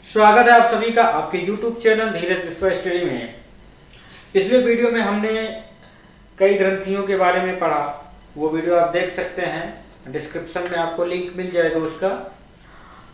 स्वागत है आप सभी का आपके YouTube चैनल धीरज विश्व स्टडी में। पिछले वीडियो में हमने कई ग्रंथियों के बारे में पढ़ा, वो वीडियो आप देख सकते हैं, डिस्क्रिप्शन में आपको लिंक मिल जाएगा उसका।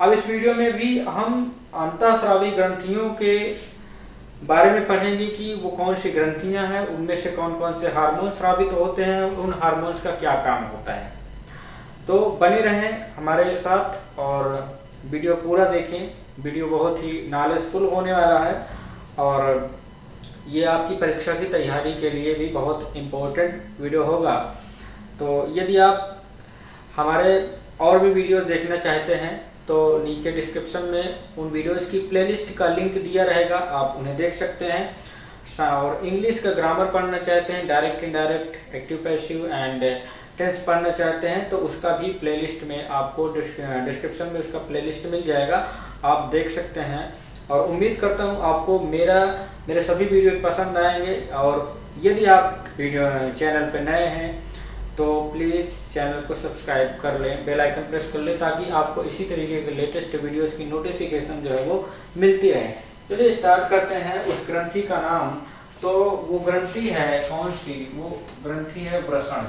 अब इस वीडियो में भी हम अंतःस्रावी ग्रंथियों के बारे में पढ़ेंगे कि वो कौन सी ग्रंथियां हैं, उनमें से कौन कौन से हार्मोन स्रावित होते हैं, उन हार्मोन्स का क्या काम होता है। तो बने रहें हमारे साथ और वीडियो पूरा देखें। वीडियो बहुत ही नॉलेजफुल होने वाला है और ये आपकी परीक्षा की तैयारी के लिए भी बहुत इम्पोर्टेंट वीडियो होगा। तो यदि आप हमारे और भी वीडियो देखना चाहते हैं तो नीचे डिस्क्रिप्शन में उन वीडियोज़ की प्लेलिस्ट का लिंक दिया रहेगा, आप उन्हें देख सकते हैं। और इंग्लिश का ग्रामर पढ़ना चाहते हैं, direct indirect, active passive and tense पढ़ना चाहते हैं तो उसका भी प्लेलिस्ट में आपको डिस्क्रिप्शन में उसका प्लेलिस्ट मिल जाएगा, आप देख सकते हैं। और उम्मीद करता हूँ आपको मेरे सभी वीडियो पसंद आएंगे। और यदि आप वीडियो चैनल पर नए हैं तो प्लीज़ चैनल को सब्सक्राइब कर लें, बेल आइकन प्रेस कर लें ताकि आपको इसी तरीके के लेटेस्ट वीडियोस की नोटिफिकेशन जो है वो मिलती रहे। चलिए स्टार्ट करते हैं उस ग्रंथि का नाम। तो वो ग्रंथि है कौन सी? वो ग्रंथि है वृषण।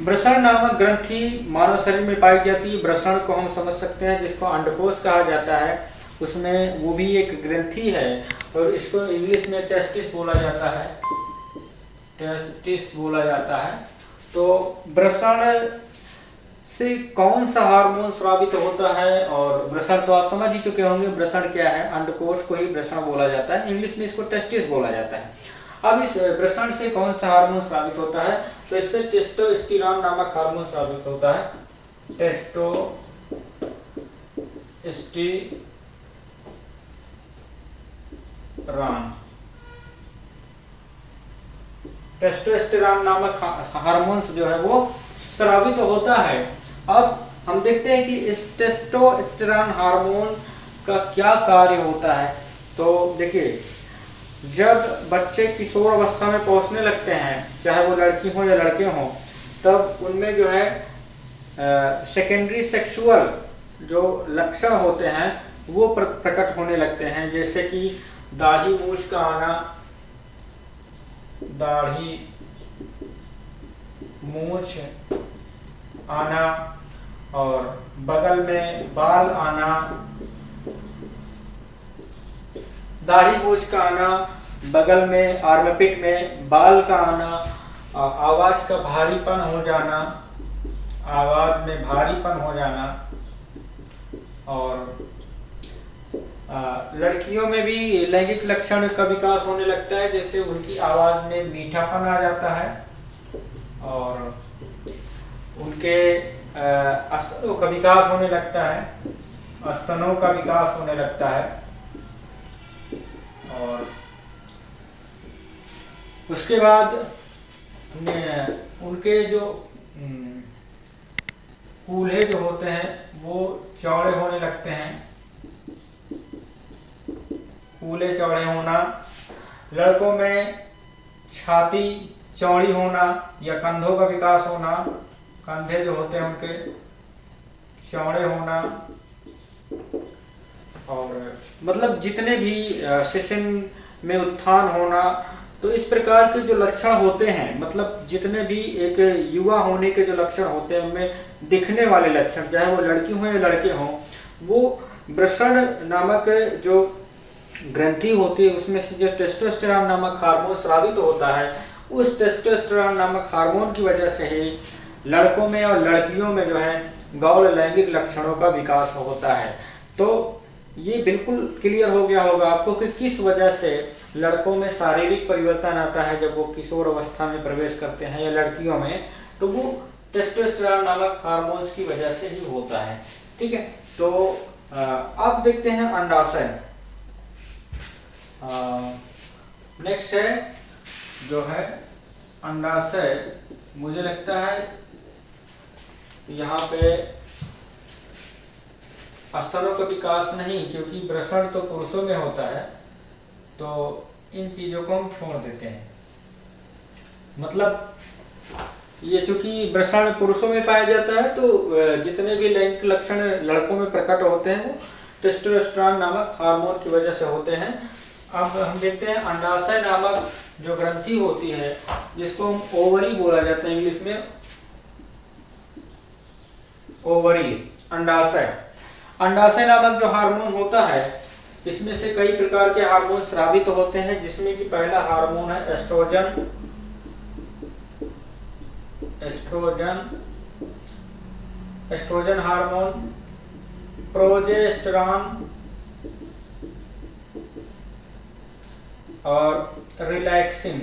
वृषण नामक ग्रंथि मानव शरीर में पाई जाती है। वृषण को हम समझ सकते हैं जिसको अंडकोश कहा जाता है, उसमें वो भी एक ग्रंथि है और इसको इंग्लिश में टेस्टिस बोला जाता है, टेस्टिस बोला जाता है। तो वृषण से कौन सा हार्मोन स्रावित होता है? और वृषण तो आप समझ ही चुके होंगे, वृषण क्या है, अंडकोश को ही वृषण बोला जाता है, इंग्लिश में इसको टेस्टिस बोला जाता है। अब इस वृषण से कौन सा हार्मोन स्रावित होता है? तो इससे टेस्टोस्टेरोन नामक हार्मोन स्रावित होता है। टेस्टोस्टेरोन नामक हार्मोन जो है वो स्रावित होता है। अब हम देखते हैं कि इस टेस्टोस्टेरोन हार्मोन का क्या कार्य होता है। तो देखिए, जब बच्चे किशोर अवस्था में पहुंचने लगते हैं, चाहे वो लड़की हो या लड़के हों, तब उनमें जो है सेकेंडरी सेक्सुअल जो लक्षण होते हैं वो प्रकट होने लगते हैं, जैसे कि दाढ़ी मूंछ का आना, दाढ़ी मूंछ आना और बगल में बाल आना, दाढ़ी मूंछ का आना, बगल में आर्मपिट में बाल का आना, आवाज का भारीपन हो जाना, आवाज में भारीपन हो जाना। और लड़कियों में भी लैंगिक लक्षण का विकास होने लगता है, जैसे उनकी आवाज में मीठापन आ जाता है और उनके स्तनों का विकास होने लगता है, स्तनों का विकास होने लगता है। और उसके बाद उनके जो कूल्हे जो होते हैं वो चौड़े होने लगते हैं, कूल्हे चौड़े होना। लड़कों में छाती चौड़ी होना या कंधों का विकास होना, कंधे जो होते हैं उनके चौड़े होना। और मतलब जितने भी शिशन में उत्थान होना, तो इस प्रकार के जो लक्षण होते हैं, मतलब जितने भी एक युवा होने के जो लक्षण होते हैं उनमें दिखने वाले लक्षण, चाहे वो लड़की हो या लड़के हों, वो वृषण नामक जो ग्रंथि होती है उसमें से जो टेस्टोस्टेरोन नामक हार्मोन स्रावित होता है, उस टेस्टोस्टेरोन नामक हार्मोन की वजह से ही लड़कों में और लड़कियों में जो है गौण लैंगिक लक्षणों का विकास होता है। तो ये बिल्कुल क्लियर हो गया होगा आपको कि किस वजह से लड़कों में शारीरिक परिवर्तन आता है जब वो किशोर अवस्था में प्रवेश करते हैं, या लड़कियों में तो वो टेस्टोस्टेरोन नामक हार्मोन्स की वजह से ही होता है। ठीक है, तो अब देखते हैं अंडाशय। नेक्स्ट है जो है अंडाशय। मुझे लगता है यहाँ पे स्तनों का विकास नहीं, क्योंकि वृषण तो पुरुषों में होता है, तो इन चीजों को हम छोड़ देते हैं। मतलब ये चूंकि वृषण पुरुषों में पाया जाता है, तो जितने भी लैंगिक लक्षण लड़कों में प्रकट होते हैं वो टेस्टोस्टेरोन नामक हार्मोन की वजह से होते हैं। अब हम देखते हैं अंडाशय नामक जो ग्रंथि होती है, जिसको हम ओवरी बोला जाता है इंग्लिश में, ओवरी, अंडाशय। अंडाशय नामक जो हार्मोन होता है, इसमें से कई प्रकार के हार्मोन स्रावित होते हैं, जिसमें कि पहला हार्मोन है एस्ट्रोजन। एस्ट्रोजन हार्मोन, प्रोजेस्टेरॉन और रिलैक्सिन।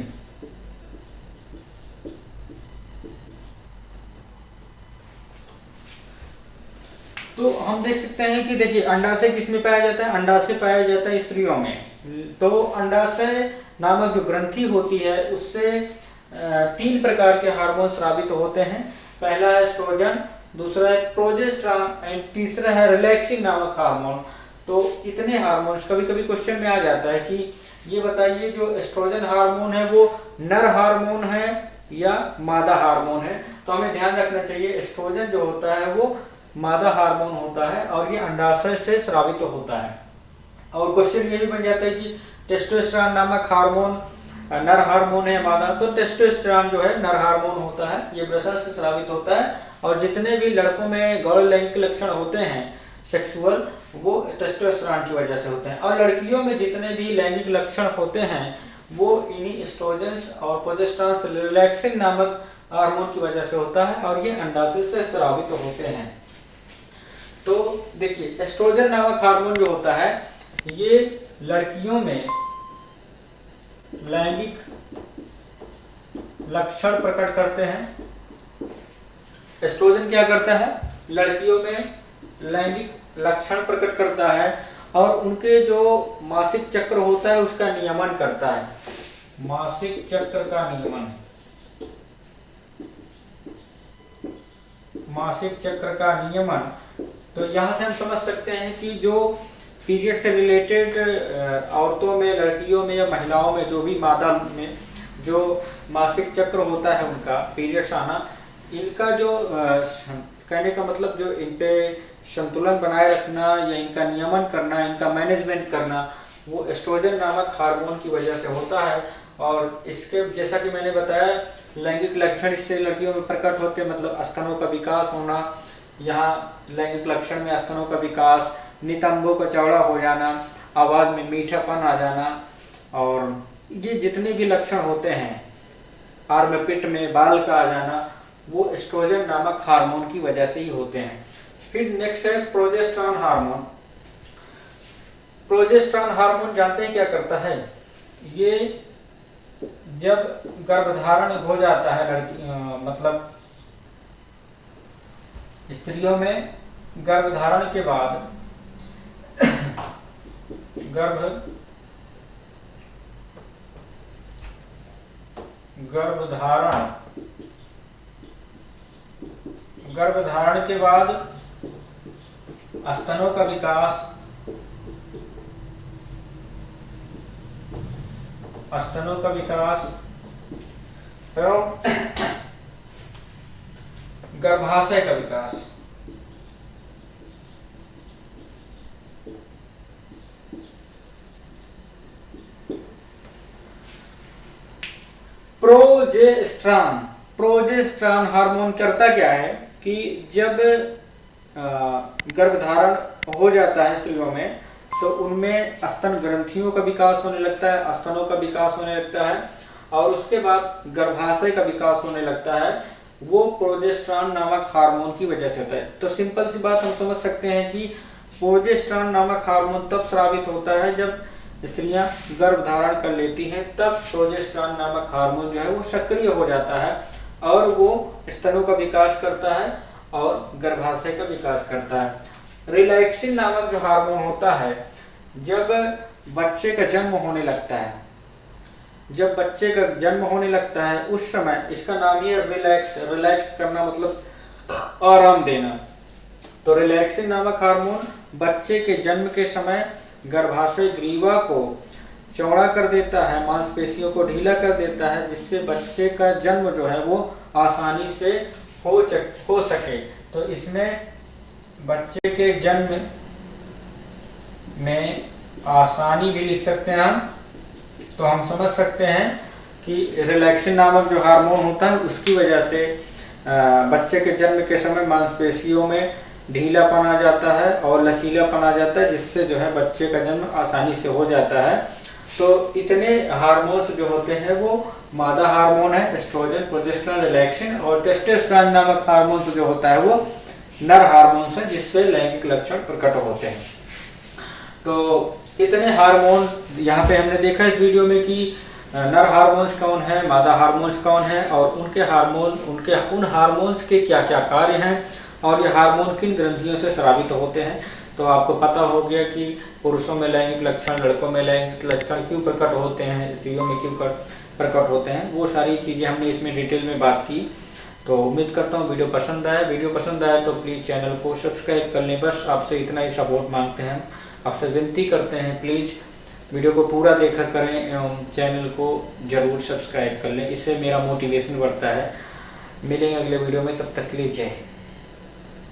तो हम देख सकते हैं कि देखिए अंडाशय किसमें पाया जाता है, अंडाशय पाया जाता है स्त्रियों में। तो अंडाशय नामक जो ग्रंथि होती है उससे 3 प्रकार के हार्मोन स्रावित होते हैं। पहला है एस्ट्रोजन, दूसरा है प्रोजेस्टेरॉन एंड तीसरा है रिलैक्सिन नामक हार्मोन। तो इतने हार्मोन्स, कभी कभी क्वेश्चन में आ जाता है कि ये बताइए जो एस्ट्रोजन हार्मोन है वो नर हार्मोन है या मादा हार्मोन है। तो हमें ध्यान रखना चाहिए एस्ट्रोजन जो होता है वो मादा हार्मोन होता है और ये अंडाशय से स्रावित होता है। और क्वेश्चन ये भी बन जाता है कि टेस्टोस्टेरोन नामक हार्मोन नर हार्मोन है मादा, तो टेस्टोस्टेरोन जो है नर हार्मोन होता है, ये वृषण से स्रावित होता है। और जितने भी लड़कों में गौण लैंगिक लक्षण होते हैं सेक्सुअल, वो टेस्टोस्टेरोन की वजह से होते हैं। और लड़कियों में जितने भी लैंगिक लक्षण होते हैं वो इन्हीं एस्ट्रोजन और प्रोजेस्टेरॉन रिलैक्सिन नामक हार्मोन की वजह से होता है और ये अंडाशय से स्रावित होते हैं। तो देखिए एस्ट्रोजन नामक हार्मोन जो होता है ये लड़कियों में लैंगिक लक्षण प्रकट करते हैं। एस्ट्रोजन क्या करता है, लड़कियों में लैंगिक लक्षण प्रकट करता है और उनके जो मासिक चक्र होता है उसका नियमन करता है। मासिक चक्र का नियमन, मासिक चक्र का नियमन। तो यहाँ से हम समझ सकते हैं कि जो पीरियड से रिलेटेड औरतों में, लड़कियों में या महिलाओं में, जो भी मादा में जो मासिक चक्र होता है उनका पीरियड्स आना, इनका जो कहने का मतलब जो इन पे संतुलन बनाए रखना या इनका नियमन करना, इनका मैनेजमेंट करना, वो एस्ट्रोजन नामक हार्मोन की वजह से होता है। और इसके जैसा कि मैंने बताया लैंगिक लक्षण इससे लड़कियों में प्रकट होते हैं, मतलब स्तनों का विकास होना, यहाँ लैंगिक लक्षण में स्तनों का विकास, नितंबों का चौड़ा हो जाना, आवाज में मीठापन आ जाना, और ये जितने भी लक्षण होते हैं आर्मपिट में बाल का आ जाना, वो एस्ट्रोजन नामक हार्मोन की वजह से ही होते हैं। फिर नेक्स्ट है प्रोजेस्टेरॉन हार्मोन। प्रोजेस्टेरॉन हार्मोन जानते हैं क्या करता है, ये जब गर्भधारण हो जाता है मतलब स्त्रियों में गर्भधारण के बाद गर्भधारण के बाद स्तनों का विकास, एवं गर्भाशय का विकास। प्रोजेस्टेरॉन हार्मोन करता क्या है कि जब गर्भधारण हो जाता है स्त्रियों में तो उनमें स्तन ग्रंथियों का विकास होने लगता है, स्तनों का विकास होने लगता है और उसके बाद गर्भाशय का विकास होने लगता है। वो प्रोजेस्टेरॉन नामक हार्मोन की वजह से होता है। तो सिंपल सी बात हम समझ सकते हैं कि प्रोजेस्टेरॉन नामक हार्मोन तब स्रावित होता है जब स्त्रियां गर्भधारण कर लेती हैं, तब प्रोजेस्टेरॉन नामक हार्मोन जो है वो सक्रिय हो जाता है और वो स्तनों का विकास करता है और गर्भाशय का विकास करता है। रिलैक्सिन नामक जो हार्मोन होता है जब बच्चे का जन्म होने लगता है, जब बच्चे का जन्म होने लगता है उस समय, इसका नाम ही है रिलैक्स करना मतलब आराम देना। तो रिलैक्सिन नामक हार्मोन बच्चे के जन्म के समय गर्भाशय ग्रीवा को चौड़ा कर देता है, मांसपेशियों को ढीला कर देता है, जिससे बच्चे का जन्म जो है वो आसानी से हो सके। तो इसमें बच्चे के जन्म में आसानी भी लिख सकते हैं हम। तो हम समझ सकते हैं कि रिलैक्सिन नामक जो हार्मोन होता है उसकी वजह से बच्चे के जन्म के समय मांसपेशियों में ढीलापन आ जाता है और लचीलापन आ जाता है, जिससे जो है बच्चे का जन्म आसानी से हो जाता है। तो इतने हार्मोन्स जो होते हैं वो मादा हार्मोन है, एस्ट्रोजन, प्रोजेस्टेरोन, रिलैक्सिन, और टेस्टोस्टेरोन नामक हार्मोन जो होता है वो नर हार्मोन्स है, जिससे लैंगिक लक्षण प्रकट होते हैं। तो इतने हार्मोन यहाँ पे हमने देखा इस वीडियो में कि नर हार्मोन्स कौन है, मादा हार्मोन्स कौन है, और उन हार्मोन्स के क्या क्या कार्य हैं, और ये हार्मोन किन ग्रंथियों से स्रावित होते हैं। तो आपको पता हो गया कि पुरुषों में लैंगिक लक्षण, लड़कों में लैंगिक लक्षण क्यों प्रकट होते हैं, स्त्रियों में क्यों प्रकट होते हैं, वो सारी चीज़ें हमने इसमें डिटेल में बात की। तो उम्मीद करता हूँ वीडियो पसंद आया तो प्लीज़ चैनल को सब्सक्राइब कर लें। बस आपसे इतना ही सपोर्ट मांगते हैं, आपसे विनती करते हैं, प्लीज़ वीडियो को पूरा देखा करें एवं चैनल को जरूर सब्सक्राइब कर लें, इससे मेरा मोटिवेशन बढ़ता है। मिलेंगे अगले वीडियो में, तब तक के लिए जय हिंद।